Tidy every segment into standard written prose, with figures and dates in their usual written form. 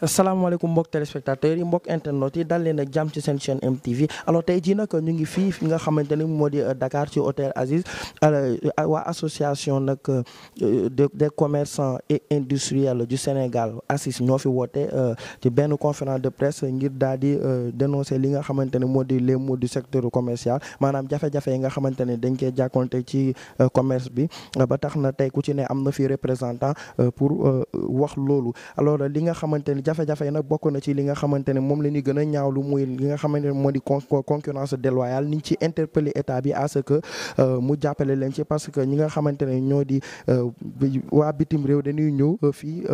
asalaamaaleykum mbokk téléspectateurs yi mbokk internet yi dal leen ak jàmm ci seen chaîne MTV alors tey jii nag ñu ngi fii fi nga xamante ni moo di Dakar ci hôtel Aziz waa association nag des commerçants et industriels du Sénégal ACIS ñoo fi woote ci benn conférence de presse ngir daal di dénoncer li nga xamante ne moo di les maux du secteur commercial maanaam jafe-jafe yi nga xamante ne dañ koy jàkkoonte ci commerce bi ba tax na tey ku ci ne am na fi représentant pour wax loolu alors li nga xamante ni jafe-jafe yi nag bokk na ci li nga xamante ne moom la ñuy gën a ñaawlu muy li nga xamante ne moo di concurrence déloyale ni ci interpeller état bi à ce que mu jàppale leen ci parce que ñi nga xamante ne ñoo di waa bitim réew dañuy ñëw fii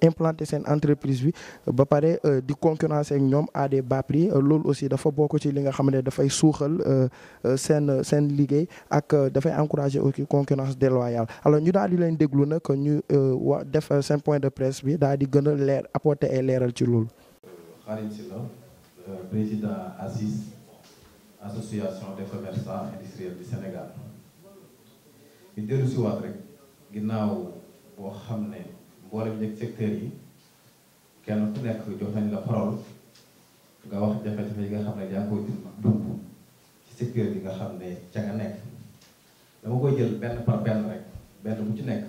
implanter seen entreprise bi ba pare di concurrencer ak ñoom à des bas prix loolu aussi dafa bokk ci li nga xamante ne dafay suuxal seen liggéey ak dafay encourager aussi concurrence déloyale alors ñu daal di leen déglu nag ñu def seen point de presse bi daal di gën a leer apporter ay leeral ci loolu. Khadim Sylla président ACIS association des commerçants industriels du Sénégal ñu dellu si waat rek ginnaaw boo xam ne mboolem njëkk secteur yi kenn ku nekk jox nañ la parole nga wax jafe-jafe yi nga xam ne yaa ngi koy dund ci secteur bi nga xam ne ca nga nekk dama koy jël benn par benn rek benn bu ci nekk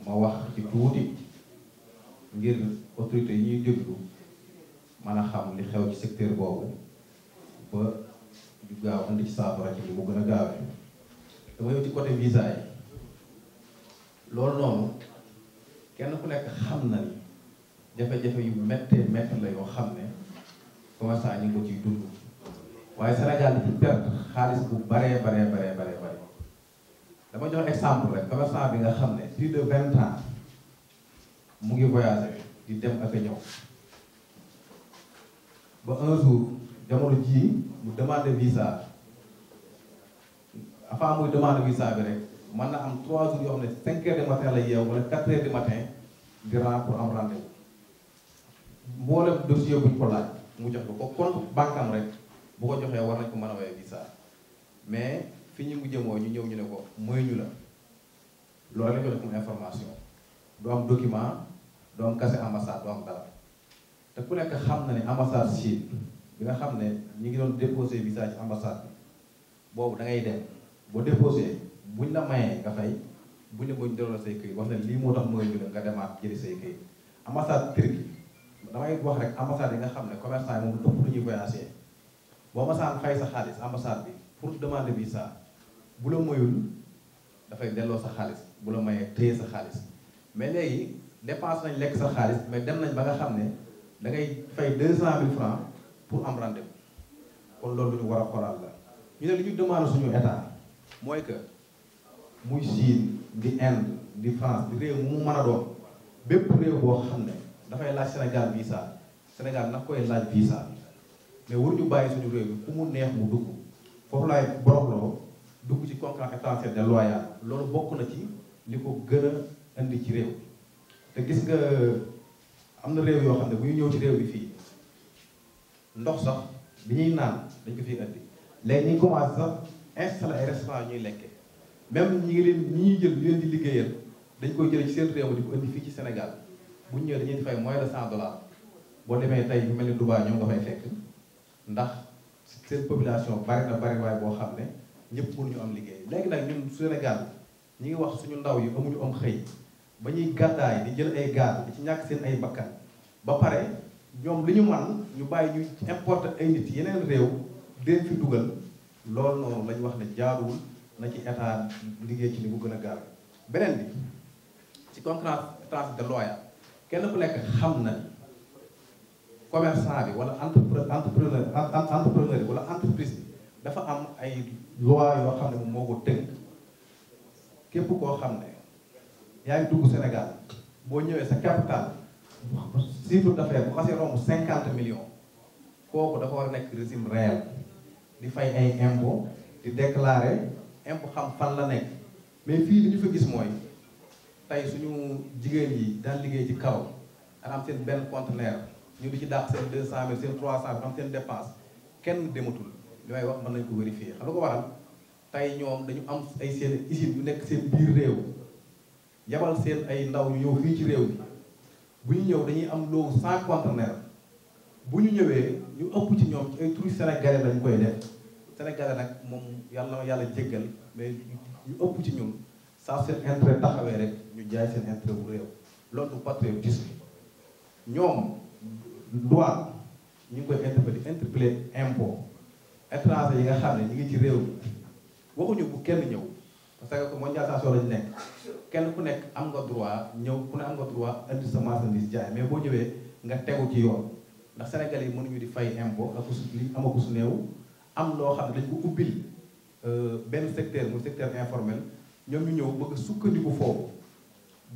ma wax ci tuuti ngir autorité yi ñuy déglu mën a xam li xew ci secteur boobu ba du gaaw indi ci saafara ci li mu gën a gaawee dama yow ci côté visa yi loolu noonu kenn ku nekk xam na ni jafe-jafe yu méttee métti la yoo xam ne commerçant ñu ngi ko ciy dund waaye Sénégal di ci perte xaalis bu baree bare dama jox exemple rek commerçant bi nga xam ne plus de 20 ans mu ngi voyagé di dem ak a ñëw ba un jour jamono jii mu demande visa avant muy demande visa bi rek mën na am 3 jours yoo xam ne 5 heures du matin la yeew wala 4 heures du matin di ren pour am rendez-vous mboolem dossier buñ ko laaj mu jox ko compte banque am rek bu ko joxee war nañ ko mën a woowee visa mais fi ñu mujjee mooy ñu ñëw ñu ne ko mooy ñu la loolu la ñu def comme information du am document du am casier ambassade du am dara te ku nekk xam na ne ambassade Chine bi nga xam ne ñi ngi doon déposé visa ci ambassade bi boobu da ngay dem boo déposé buñ la mayee nga fay buñ la mooy ñu delloo say këyit wax ne lii moo tax mooy ñu la nga demaat jëli say këyit ambassade Turquie damay wax rek ambassade yi nga xam ne commerçant yi moom ëpp lu ñuy voyagé boo masaan fay sa xaalis ambassade bi pour demander visa bu la moyul dafay delloo sa xaalis bu la mayee téye sa xaalis mais léegi dépense nañ lekk sa xaalis mais dem nañ ba nga xam ne da ngay fay 200 000 francs pour am rendez-vous kon loolu lu ñu war a xoolaat la ñu ne li ñu demande suñu état mooy que muy Chine di Inde di France di réew mu mën a doon bépp réew boo xam ne dafay laaj Sénégal visa Sénégal nag koy laaj visa mais waruñu bàyyi suñu réew bi fu mu neex mu dugg foofu laay boroxloo dugg ci concurrence étrangère déloyale loolu bokk na ci li ko gën a indi ci réew te gis nga am na réew yoo xam ne bu ñu ñëw ci réew bi fii ndox sax bi ñuy naan dañ ko fiy indi léegi ñu commencé sax installé ay restaurant ñuy lekkee même ñi ngi leen ñi ñuy jël ñu leen di liggéeyal dañ koy jëlee ci seen réew di ko indi fii ci Sénégal bu ñu ñëwee dañuy fay moins de $100 boo demee tey bu mel ni Dubaï ñoom nga fay fekk ndax seen population bari na bari waay boo xam ne ñëpp mënuñu am liggéey léegi nag ñun Sénégal ñi ngi wax suñu ndaw yi amuñu am xëy ba ñuy gàddaay di jël ay gaal di ci ñàkk seen ay bakkan ba pare ñoom li ñu man ñu bàyyi ñu importer ay nit yeneen réew den fi dugal loolu noonu lañ wax ne jaaruwul na ci état liggéey ci ni mu gën a gaaw beneen bi ci concurrence déloyale kenn ku nekk xam na commerçant bi wala entrepreneur bi wala entreprise bi dafa am ay loi yoo xam ne moom moo ko tënk képp koo xam ne yaa ngi dugg Sénégal boo ñëwee sa capital chiffre d'affaires bu xasee romb 50 millions kooku dafa war a nekk régime réel di fay ay impôt di déclarer impôt xam fan la nekk mais fii li ñu fa gis mooy tey suñu jigéen yi daan liggéey ci kaw daan am seen benn conteneur ñu di ci dàq seen 200 000 seen 300 000 am seen dépense kenn dematul li may wax mën nañ ko vérifier xam nga ko waral tey ñoom dañu am ay seen usine yu nekk seen biir réew yabal seen ay ndaw ñu ñëw fii ci réew bi bu ñu ñëw dañuy am loo 100 conteneurs bu ñu ñëwee ñu ëpp ci ñoom ci ay touristes sénégalais lañ koy def sénégalais nag moom yàlla jéggal mais ñu ëpp ci ñun saa seen intérêt taxawee rek ñu jaay seen intérêt bu réew loolu du patriotisme ñoom douane ñu ngi koy interpeller impôt étranger yi nga xam ne ñu ngi ci réew mi waxuñu bu kenn ñëw parce que mondialisation lañu nekk kenn ku nekk am nga droit ñëw ku ne am nga droit indi sa marchandise jaay mais boo ñëwee nga tegu ci yoon ndax Sénégal yi mënuñu di fay impôt ak li amagu su néew am loo xam ne dañ ko ubbil benn secteur muy secteur informel ñoom ñu ñëw bëgg sukkandiku foofu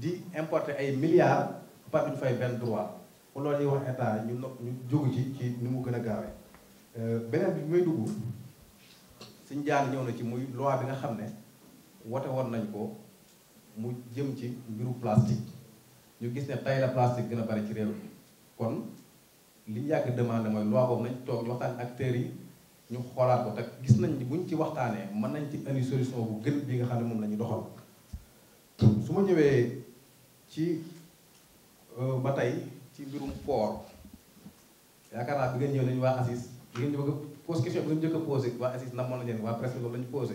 di importer ay milliards par duñu fay benn droit kon loolu ñuy wax état ñu jógu ci ni mu gën a gaawee beneen bi muy dugg suñ jaan ñëw na ci muy loi bi nga xam ne wote woon nañ ko mu jëm ci mbiru plastique ñu gis ne tey la plastique gën a bari ci réew mi kon li ñu yàgg demandé mooy loi boobu nañ toog ñu waxtaan acteurs yi ñu xoolaat ko te gis nañ ni buñ ci waxtaanee mën nañ ci indi solution bu gën bi nga xam ne moom la ñu doxal su ma ñëwee ci ba tey ci mbirum port yaakaar naa bi ngeen ñëw nañu waa ACIS bi ngeen bëgg a pose question bi ngeen njëkk a posé waa ACIS namoon na leen waa presque loolu la ñu posé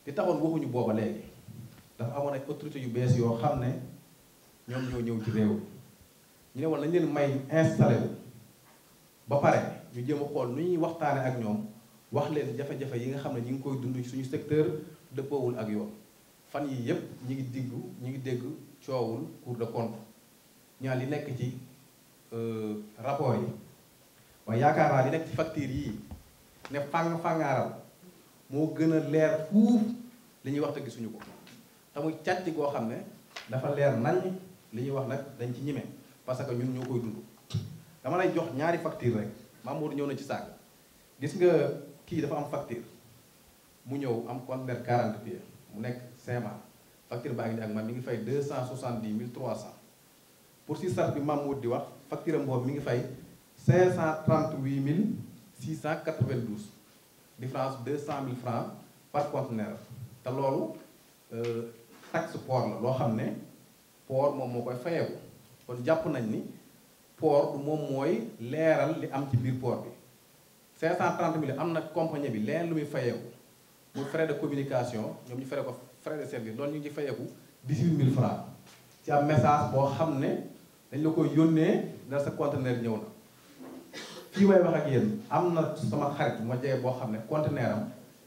li taxoon waxuñu booba léegi dafa amoon ay autorités yu bees yoo xam ne ñoom ñoo ñëw ci réew ñu ne woon nañ leen may installé wu ba pare ñu jéem a xool nu ñuy waxtaane ak ñoom wax leen jafe-jafe yi nga xam ne ñu ngi koy dund ci suñu secteur dëppoowul ak yoon fan yi yépp ñi ngi dégg coowul Cour des comptes ñaan li nekk ci rapport yi waaye yaakaar naa li nekk ci facture yii ne fàngaaral moo gën a leer fuuf li ñuy wax te gisuñu ko te muy càcc goo xam ne dafa leer nañ li ñuy wax nag dañ ci ñime parce que ñun ñoo koy dund dama lay jox ñaari facture rek Mamour ñëw na ci sàgg gis nga kii dafa am facture mu ñëw am conteneur 40 pieds mu nekk CMA facture baa ngi ni ak man mi ngi fay 270 300 pour si sat bi Mamour di wax facture am boobu mi ngi fay 538 692 différence 200 000 francs par conteneur te loolu taxe port la loo xam ne port moom moo koy fayeeku kon jàpp nañ ni port du moom mooy leeral li am ci biir port bi 530 000 am na compagnie bi leen lu muy fayeeku muy frais de communication ñoom ñu fere ko frais de service loolu ñu ngi ci fayeeku 18 000 francs ci am message boo xam ne dañ la koy yónnee dal sa conteneur ñëw na fii may wax ak yéen am na sama xarit ma jege boo xam ne conteneur am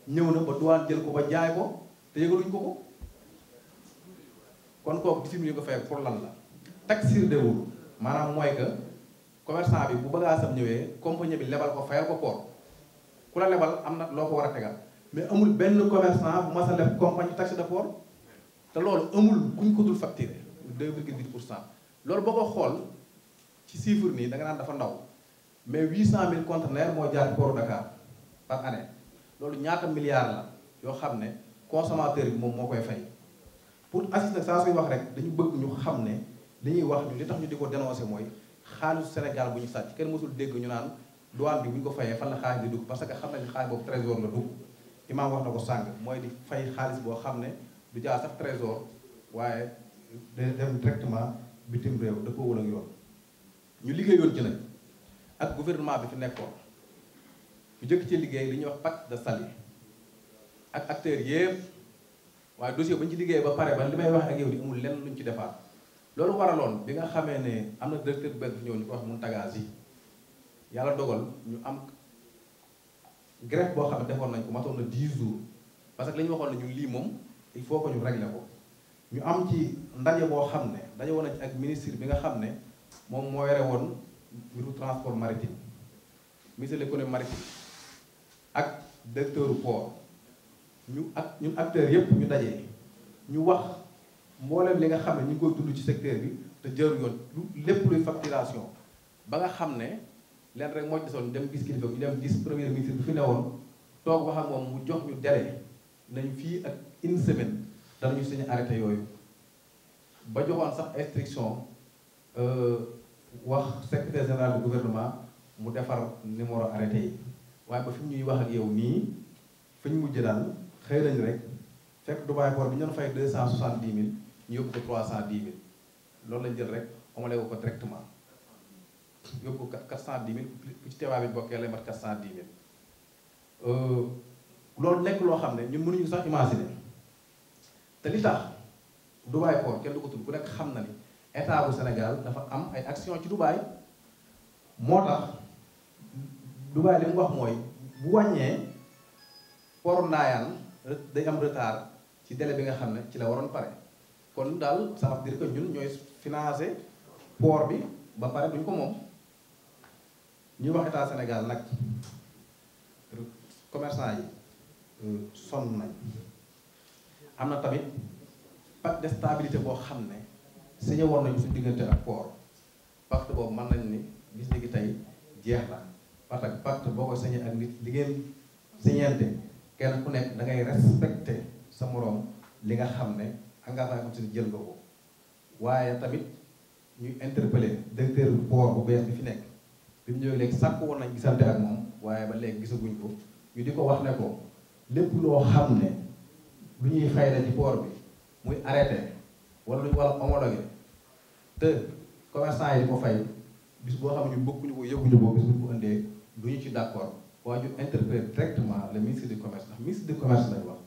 ñëw na ba douane jël ko ba jaay ko te yëgaluñ ko kon kooku 18 000 ñu ko fay pour lan la taxe sur déwul maanaam mooy que commerçant bi bu bagage am ñëwee compagnie bi lebal ko fayal ko port ku la lebal am na loo ko war a tegal mais amul benn commerçant bu mas a leb compagnie taxe de port te loolu amul kuñ ko dul facturé 2,8%. loolu boo ko xool ci chiffre nii da nga naan dafa ndaw mais 800 000 conteneurs moo jaar port Dakar par année loolu ñaata milliards la yoo xam ne consommateur bi moom moo koy fay pour ACIS nag saa suy wax rek dañu bëgg ñu xam ne li ñuy wax ñu li tax ñu di ko dénoncer mooy xaalisu Sénégal bu ñu sàcc kenn mësul dégg ñu naan douane bi bu ñu ko fayee fan la xaalis di dugg parce que xam nañ xaalis boobu trésor la dugg imaam wax na ko sàng mooy di fay xaalis boo xam ne du jaar sax trésor waaye day dem directement bitim réew dëppoowul ak yoon ñu liggéeyoon ci nag ak gouvernement bi fi nekkoon ñu jëkk ci liggéey li ñuy wax pacte de Saly ak acteurs yëpp waaye dossier ba ñu ci liggéey ba pare ba li may wax ak yow di amul lenn luñ ci defaat loolu waraloon bi nga xamee ne am na directeur bu bees bi ñëw ñu ko wax Mountaga Sy yàlla dogal ñu am greffe boo xam ne defoon nañ ko matoon na 10 jours parce que li ñu waxoon ne ñun lii moom il faut que ñu régler ko ñu am ci ndaje boo xam ne daje woon na ci ak ministre bi nga xam ne moom moo yore woon mbiru transport maritime ministre de l'économie maritime ak directeur port ñun acteurs yépp ñu dajee ñu wax mboolem li nga xam ne ñu ngi koy dund ci secteur bi te jëru yoon lépp luy facturation ba nga xam ne leen rek moo ci desoon ñu dem gis kilifa ñu dem gis premier ministre bi fi newoon toog wax ak moom mu jox ñu délai nañu fii ak une semaine danañu suñu arrêté yooyu ba joxoon sax instruction wax secrétaire général du gouvernement mu defar numéro arrêté yi waaye ba fi ñuy wax ak yow nii fi ñu mujj daal xëy nañ rek fekk Dubai port bi ñu doon fay 270 000 ñu yóbbu ko 310 000 loolu lañ jël rek omale ko directement yóbbu ko 410 000 ku ci teewaay bi bokkee lay mat 410 000 loolu nekk loo xam ne ñun mënuñu sax imaginer te li tax Dubai port kenn du ko tudd ku nekk xam na ni état bu Sénégal dafa am ay action ci Dubai moo tax Dubai li mu wax mooy bu wàññee port Ndayane day am retard ci délai bi nga xam ne ci la waroon pare kon daal ça veut dire que ñun ñooy financé port bi ba pare duñ ko moom ñuy wax état Sénégal nag commerçant yi sonn nañ am na tamit pacte de stabilité boo xam ne signé woon nañu suñu diggante ak port pacte boobu mën nañ ni gis léegi tey jeex na parce que pacte boo ko signé ak nit li ngeen signéente kenn ku nekk da ngay respecté sa moroom li nga xam ne engagement comme si jël nga ko waaye tamit ñuy interpellé directeur bu port bu bees bi fi nekk bi mu ñëwee léegi sàkk woon nañ gisante ak moom waaye ba léegi gisaguñ ko ñu di ko wax ne ko lépp loo xam ne lu ñuy fay la ci port bi muy arrêté wala lu ñu war a homologué te commerçant yi di ko fay bis boo xam ne ñu bokkuñu ko yëguñu ko bis bu ñu ko indee du ñu ci d'accord waaye ñu interpellé directement le ministre du commerce ndax ministre du commerce lañ wax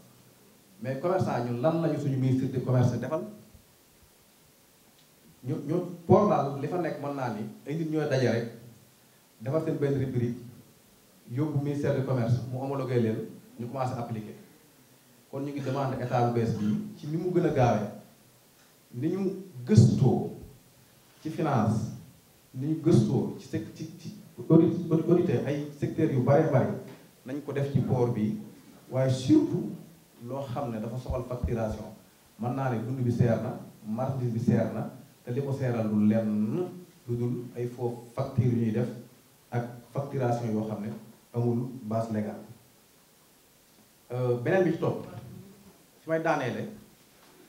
mais commerçant ñun lan lañu suñu ministre du commerce defal ñu port daal li fa nekk mën naa ni ay nit ñooy daje rek defar seen benn rubrique yóbbu ministère du commerce mu homologué leen ñu commencé appliquer kon ñu ngi demande état bu bees bii ci ni mu gën a gaawee ni ñu gëstoo ci finance ni ñu gëstoo ci audité ay secteurs yu bare bari nañ ko def ci port bi waaye surtout loo xam ne dafa soxal facturation mën naa ne dund bi seer na marchandise bi seer na te li ko seeral lu lenn lu dul ay faux facture yu ñuy def ak facturation yoo xam ne amul base légale beneen bi ci topp fi may daaneele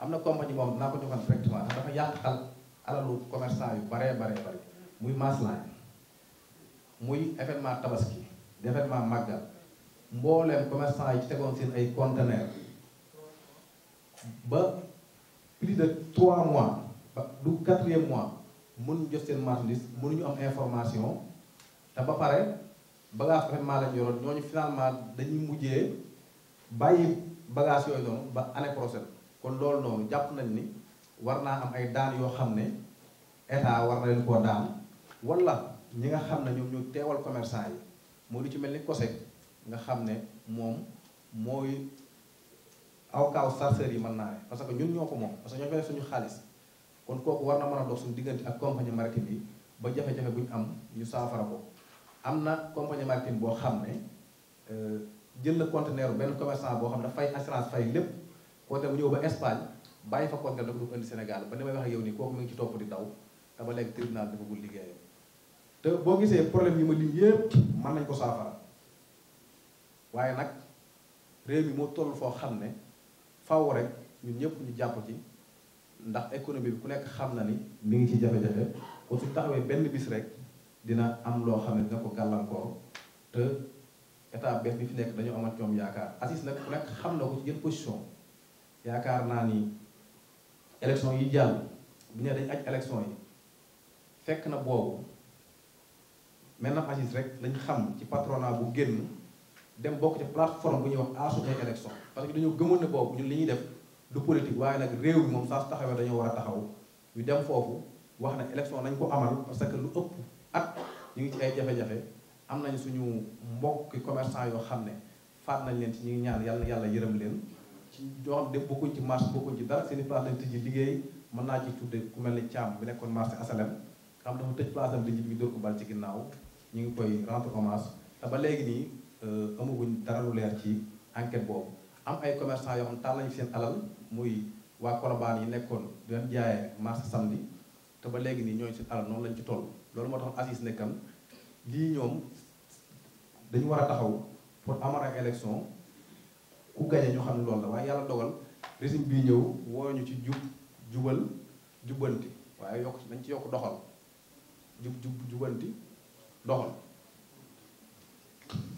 am na compagnie moom dinaa ko joxoon directement ndax dafa yàqal alalu commerçant yu baree bari muy Masline muy événement tabaski di événement màggal mbooleem commerçant yi ci tegoon seen ay conteneurs ba plus de 3 mois ba du 4e mois mënuñu jot seen marchandise mënuñu am information te ba pare bagage événement lañ yoroon ñooñu finalement dañuy mujjee bàyyi bagage yooyu noonu ba année prochaine kon loolu noonu jàpp nañ ni war naa am ay daan yoo xam ne état war na leen koo daan wala ñi nga xam ne ñoom ñoo teewal commerçant yi moo lu ci mel ni COSEC nga xam ne moom mooy aw kaaw chargeurs yi mën naa ne parce que ñun ñoo ko moom parce que ñoo fay suñu xaalis kon kooku war na mën a dox suñu diggante ak compagnie maritime yi ba jafe-jafe bu ñu am ñu saafara ko am na compagnie maritime boo xam ne jël na conteneur benn commerçant boo xam ne fay assurance fay lépp côté mu ñëw ba Espagne bàyyi fa conteneur dafa du ko indi Sénégal ba ni may wax ak yow nii kooku mu ngi ci topp di daw te ba léegi tribunal dafa gul liggéeyam te boo gisee problème yi ma lim yépp mën nañ ko saafara waaye nag réew mi moo toll foo xam ne faw rek ñun ñëpp ñu jàpp ci ndax économie bi ku nekk xam na ni mi ngi ci jafe-jafe kon su taxawee benn bis rek dina am loo xam ne dina ko gàllankoor te état bees bi fi nekk dañoo amat ñoom yaakaar ACIS nag ku nekk xam na ko ci jël position yaakaar naa ni élection yi jàll bu ñu dañ aj élection yi fekk na boobu maintenant ACIS rek lañ xam ci patronat bu génn dem bokk ci plateforme bu ñuy wax assurer élection parce que dañoo gëmoon ne boobu ñun li ñuy def du politique waaye nag réew mi moom saa su taxawee dañoo war a taxaw ñu dem foofu wax ne élection nañ ko amal parce que lu ëpp at ñu ngi ci ay jafe-jafe am nañ suñu mbokki commerçant yoo xam ne faat nañ leen ci ñu ngi ñaan yàlla yàlla yërëm leen ci ñoo xam ne bokkuñ ci marché bokkuñ ci dara seen i place lañ tëj liggéey mën naa ci tudde ku mel ni Thiam bi nekkoon marché asalem xam dafa tëj place am li ñu dóor ko bal ci ginnaaw ñu ngi koy rendre hommage te ba léegi nii amaguñ dara lu leer ci enquête boobu am ay commerçant yoo xam taal nañu seen alal muy waa Colobane yi nekkoon di leen jaayee marché samedi te ba léegi nii ñooñu seen alal noonu lañ ci toll loolu moo tax ACIS nekkam lii ñoom dañu war a taxaw pour amal ay élection ku gañe ñu xam ne loolu la waaye yàlla dogal régime bii ñëw woo ñu ci jubal jubbanti waaye yokk nañ ci yokk doxal jubbanti doxal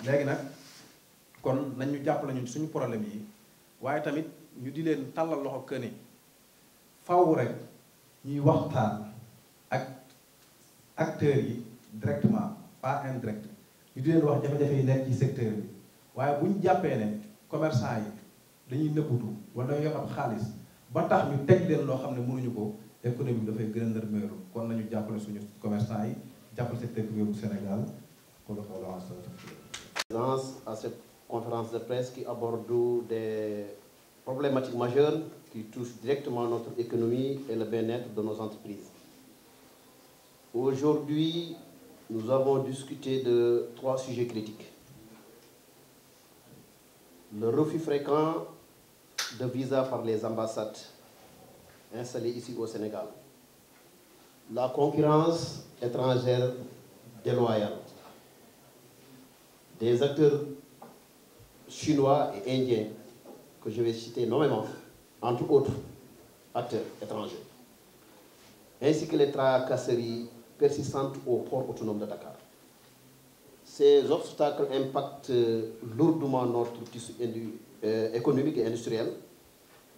léegi nag kon nañ ñu jàppale ñu suñu problème yi waaye tamit ñu di leen tàllal loxo que ni faw rek ñuy waxtaan ak acteurs yi directement pas indirect ñu di leen wax jafe-jafe yi nekk ci secteur bi waaye bu ñu jàppee ne commerçant yi dañuy nëbbutu wala dañuy yor ab xaalis ba tax ñu teg leen loo xam ne mënuñu ko économie bi dafay gën a nërmeelu kon nañu jàppale suñu commerçant yi jàppale secteur privé bu Sénégal ko la à cette conférence de presse qui aborde des problématiques majeures qui touchent directement notre économie et le bien-être de nos entreprises. Aujourd'hui, nous avons discuté de 3 sujets critiques. Le refus fréquent de visa par les ambassades installées ici au Sénégal. La concurrence étrangère déloyale. Des acteurs chinois et indiens, que je vais citer nommément, entre autres acteurs étrangers, ainsi que les tracasseries persistantes au port autonome de Dakar. Ces obstacles impactent lourdement notre tissu économique et industriel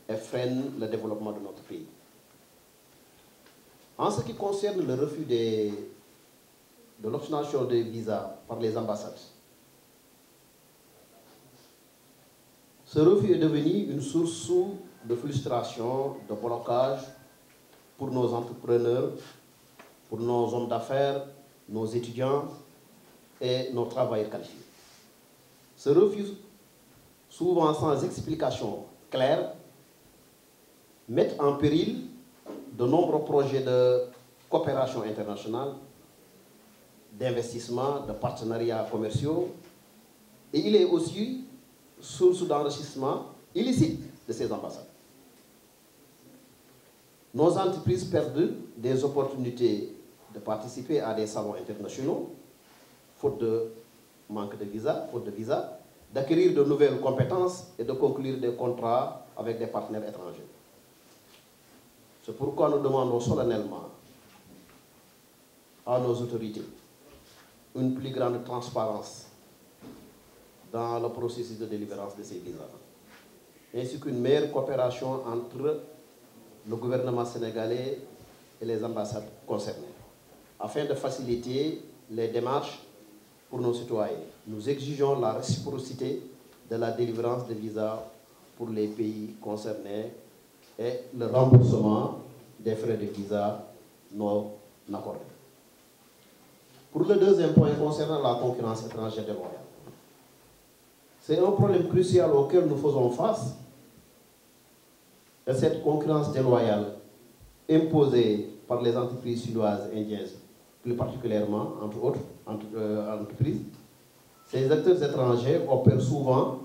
et freinent le développement de notre pays. En ce qui concerne le refus de l'obtention des visas par les ambassades, ce refus est devenu une source de frustration, de blocage pour nos entrepreneurs, pour nos hommes d'affaires, nos étudiants et nos travailleurs qualifiés. Ce refus, souvent sans explication claire, met en péril de nombreux projets de coopération internationale, d'investissement, de partenariats commerciaux, et il est aussi source d'enrichissement illicite de ces ambassades. Nos entreprises perdent des opportunités de participer à des salons internationaux, faute de manque de visa, faute de visa, d'acquérir de nouvelles compétences et de conclure des contrats avec des partenaires étrangers. C'est pourquoi nous demandons solennellement à nos autorités une plus grande transparence dans le processus de délivrance de ces visas, ainsi qu'une meilleure coopération entre le gouvernement sénégalais et les ambassades concernées, afin de faciliter les démarches pour nos citoyens. Nous exigeons la réciprocité de la délivrance de visas pour les pays concernés et le remboursement des frais de visa non accordés. Pour le deuxième point concernant la concurrence étrangère déloyale, c'est un problème crucial auquel nous faisons face. Et cette concurrence déloyale imposée par les entreprises chinoises et indiennes, plus particulièrement, entre autres entreprises, ces acteurs étrangers opèrent souvent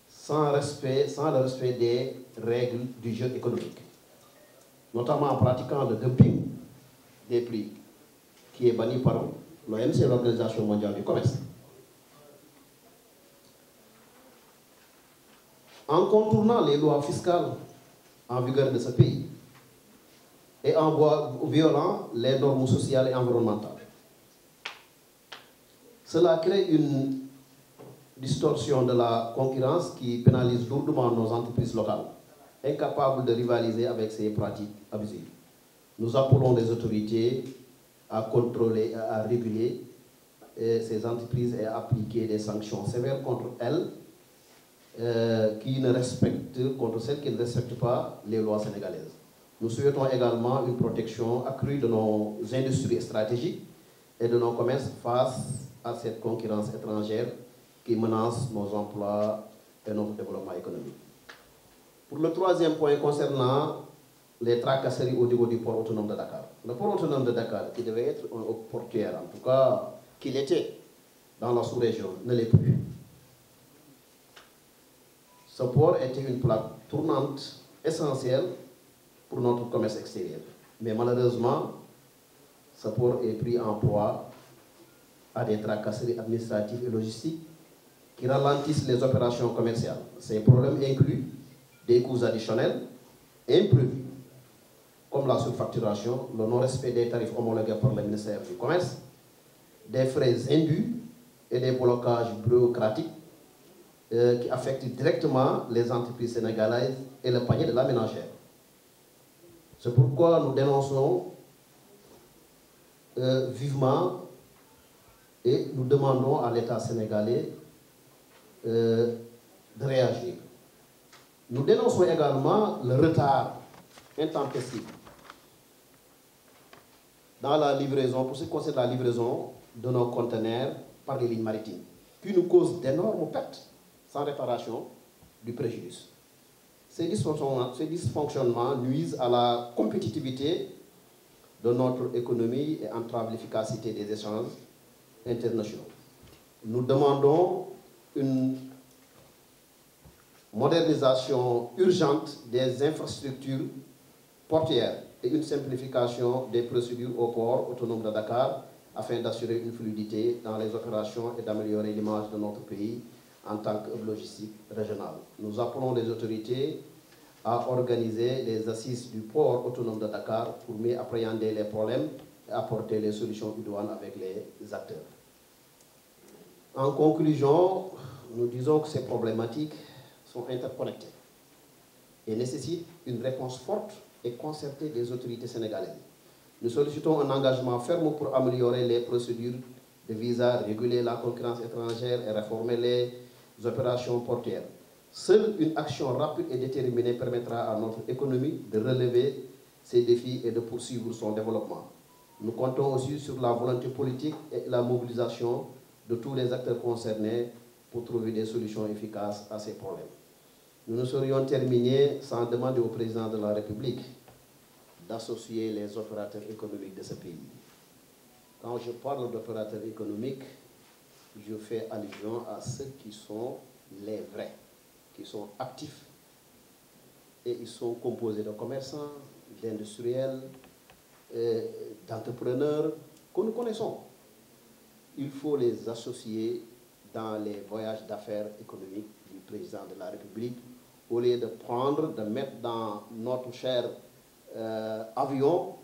sans le respect des règles du jeu économique, notamment en pratiquant le dumping des prix qui est banni par l'OMC, l'Organisation mondiale du commerce. En contournant les lois fiscales en vigueur de ce pays et en violant les normes sociales et environnementales. Cela crée une distorsion de la concurrence qui pénalise lourdement nos entreprises locales, incapables de rivaliser avec ces pratiques abusives. Nous appelons les autorités à contrôler et à réguler ces entreprises et à appliquer des sanctions sévères contre elles, contre celles qui ne respectent pas les lois sénégalaises. Nous souhaitons également une protection accrue de nos industries stratégiques et de nos commerces face à cette concurrence étrangère qui menace nos emplois et notre développement économique. Pour le troisième point concernant les tracasseries au niveau du port autonome de Dakar. Le port autonome de Dakar, qui devait être un portuaire, en tout cas qu'il était dans la sous-région, ne l'est plus. Ce port était une plaque tournante essentielle pour notre commerce extérieur. Mais malheureusement, ce port est pris en proie à des tracasseries administratives et logistiques qui ralentissent les opérations commerciales. Ces problèmes incluent des coûts additionnels imprévus, comme la surfacturation, le non-respect des tarifs homologués par le ministère du Commerce, des frais indus et des blocages bureaucratiques qui affecte directement les entreprises sénégalaises et le panier de la ménagère. C'est pourquoi nous dénonçons vivement et nous demandons à l'État sénégalais de réagir. Nous dénonçons également le retard intempestif dans la livraison, pour ce qui concerne la livraison de nos conteneurs par les lignes maritimes, qui nous cause d'énormes pertes sans réparation du préjudice. Ces dysfonctionnements nuisent à la compétitivité de notre économie et entravent l'efficacité des échanges internationaux. Nous demandons une modernisation urgente des infrastructures portuaires et une simplification des procédures au port autonome de Dakar afin d'assurer une fluidité dans les opérations et d'améliorer l'image de notre pays en tant que hub logistique régional. Nous appelons les autorités à organiser les assises du port autonome de Dakar pour mieux appréhender les problèmes et apporter les solutions idoines avec les acteurs. En conclusion, nous disons que ces problématiques sont interconnectées et nécessitent une réponse forte et concertée des autorités sénégalaises. Nous sollicitons un engagement ferme pour améliorer les procédures de visa, réguler la concurrence étrangère et réformer les opérations portuaires. Seule une action rapide et déterminée permettra à notre économie de relever ces défis et de poursuivre son développement. Nous comptons aussi sur la volonté politique et la mobilisation de tous les acteurs concernés pour trouver des solutions efficaces à ces problèmes. Nous ne saurions terminer sans demander au président de la République d'associer les opérateurs économiques de ce pays. Quand je parle d'opérateurs économiques, je fais allusion à ceux qui sont les vrais, qui sont actifs, et ils sont composés de commerçants, d'industriels, d'entrepreneurs que nous connaissons. Il faut les associer dans les voyages d'affaires économiques du président de la République, au lieu de mettre dans notre cher avion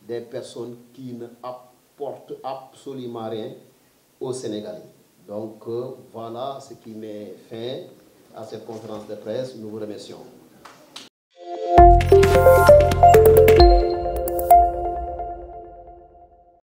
des personnes qui ne apportent absolument rien aux Sénégalais. Donc voilà ce qui met fin à cette conférence de presse. Nous vous remercions.